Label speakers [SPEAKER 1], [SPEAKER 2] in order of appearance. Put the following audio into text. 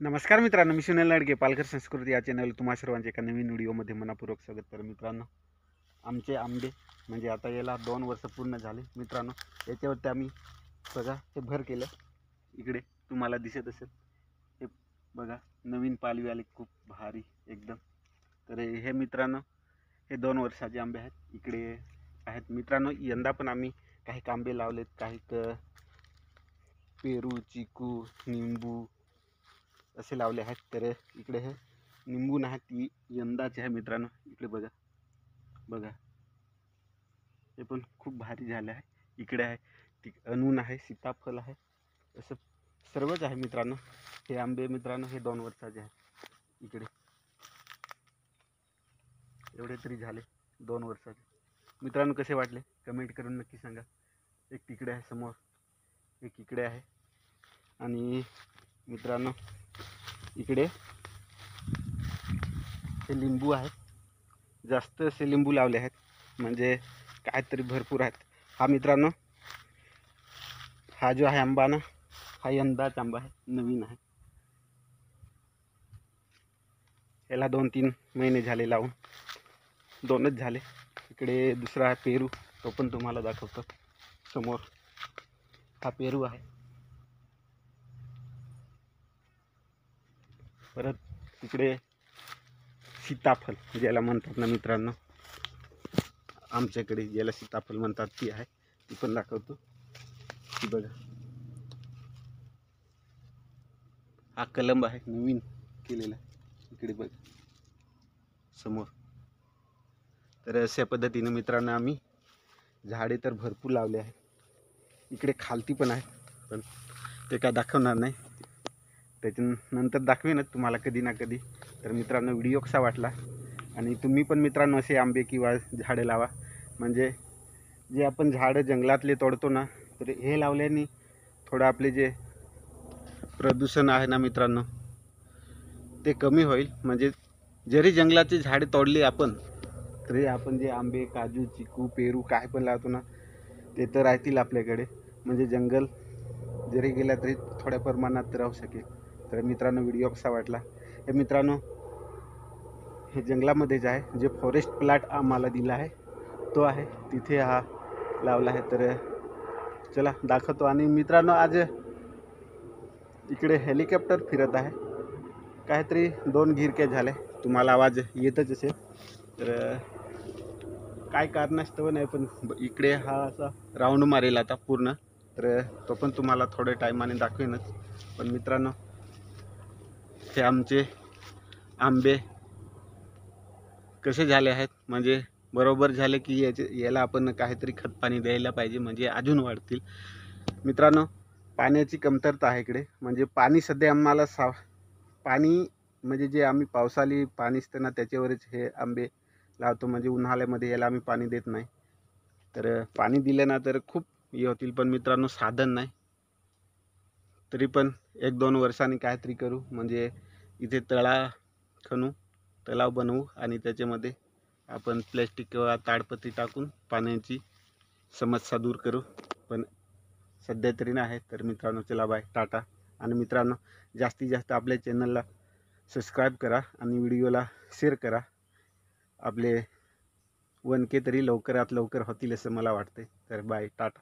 [SPEAKER 1] नमस्कार मित्रांनो, मी सुनील लाडके, पालघर संस्कृती या चॅनल तुम्हा सर्वांचे एका नवीन व्हिडिओमध्ये मनापूर्वक स्वागत. तर मित्रांनो, आमचे आंबे म्हणजे आता याला 2 वर्ष पूर्ण झाले मित्रांनो. याच्यावरती आम्ही बघा हे भर केलं, इकडे तुम्हाला दिसत असेल हे बघा, नवीन पालवी आले, खूप भारी एकदम. तर हे मित्रांनो, हे 2 वर्षाचे आंबे आहेत, इकडे आहेत मित्रांनो. यंदा पण आम्ही काही आंबे लावलेत, काही पेरू, चिकू, निंबू असे लावले आहेत. तर इकडे हे निंबून आहेत, ती यंदाचे आहे मित्रांनो. इकडे बघा बघा, हे पण खूप भारी झाले आहे. इकडे आहे ती अनून आहे, सीताफळ आहे, असं सर्वच आहे मित्रांनो. हे आंबे मित्रांनो हे 2 वर्षाचे आहेत. इकडे एवढे तरी झाले 2 वर्षाचे मित्रांनो. कसे वाटले कमेंट करून नक्की सांगा. एक तिकडे आहे समोर, एक इकडे आहे, आणि मित्रांनो इकडे हे लिंबू आहेत. जास्त असे लिंबू लावले आहेत, म्हणजे काहीतरी भरपूर आहेत. हा मित्रांनो, हा जो आहे आंबा ना, हा यंदाच आंबा आहे, नवीन आहे. याला 2-3 महिने झाले लावून, 2च झाले. इकडे दुसरा आहे पेरू, तो पण तुम्हाला दाखवतो समोर. हा पेरू आहे. परत तिकडे सीताफळ ज्याला म्हणतात ना मित्रांनो, आमच्याकडे ज्याला सीताफळ म्हणतात ती आहे, ती पण दाखवतो. ती बघा, हा कलम आहे, नवीन केलेला. इकडे बघा समोर. तर अशा पद्धतीने मित्रांनो आम्ही झाडे तर भरपूर लावले आहे. इकडे खालती पण आहे, पण ते काय दाखवणार नाही, त्याच्यानंतर दाखवेनच तुम्हाला कधी ना कधी. तर मित्रांनो, व्हिडिओ कसा वाटला, आणि तुम्ही पण मित्रांनो असे आंबे किंवा झाडे लावा. म्हणजे जे आपण झाडं जंगलातले तोडतो ना, तर हे लावल्याने थोडं आपले जे प्रदूषण आहे ना मित्रांनो, ते कमी होईल. म्हणजे जरी जंगलाची झाडे तोडली आपण, तरी आपण जे आंबे, काजू, चिकू, पेरू काय पण लावतो ना, ते तर राहतील आपल्याकडे. म्हणजे जंगल जरी गेला तरी थोड्या प्रमाणात राहू शकेल. तर मित्रांनो, व्हिडिओ कसा वाटला, हे मित्रांनो हे जंगलामध्येच आहे. जे फॉरेस्ट प्लॉट आम्हाला दिला आहे तो आहे, तिथे हा लावला आहे. तर चला दाखवतो. आणि मित्रांनो, आज इकडे हेलिकॉप्टर फिरत आहे, काहीतरी 2 गिरक्या झाल्या, तुम्हाला आवाज येतच असेल. तर काय कारणास्तव नाही, पण इकडे हा असा राऊंड मारेल आता पूर्ण. तर तो पण तुम्हाला थोड्या टायमाने दाखवेनच. पण मित्रांनो, हे आमचे आंबे कसे झाले आहेत, म्हणजे बरोबर झाले की याला आपण काहीतरी खतपाणी द्यायला पाहिजे, म्हणजे अजून वाढतील. मित्रांनो, पाण्याची कमतरता आहे इकडे. म्हणजे पाणी सध्या आम्हाला पाणी म्हणजे जे आम्ही पावसाळी पाणी असतं ना, त्याच्यावरच हे आंबे लावतो. म्हणजे उन्हाळ्यामध्ये याला आम्ही पाणी देत नाही. तर पाणी दिलं ना तर खूप हे होतील, पण मित्रांनो साधन नाही. तरी पण 1-2 वर्षांनी काहीतरी करू. म्हणजे इथे तलाव बनवू, आणि त्याच्यामध्ये आपण प्लॅस्टिक किंवा ताडपत्री टाकून पाण्याची समस्या दूर करू. पण सध्या तरी नाही आहे. तर मित्रांनो, चला बाय, टाटा. आणि मित्रांनो, जास्तीत जास्त आपल्या चॅनलला सबस्क्राईब करा, आणि व्हिडिओला शेअर करा. आपले 1K तरी लवकरात लवकर होतील असं मला वाटते. तर बाय, टाटा.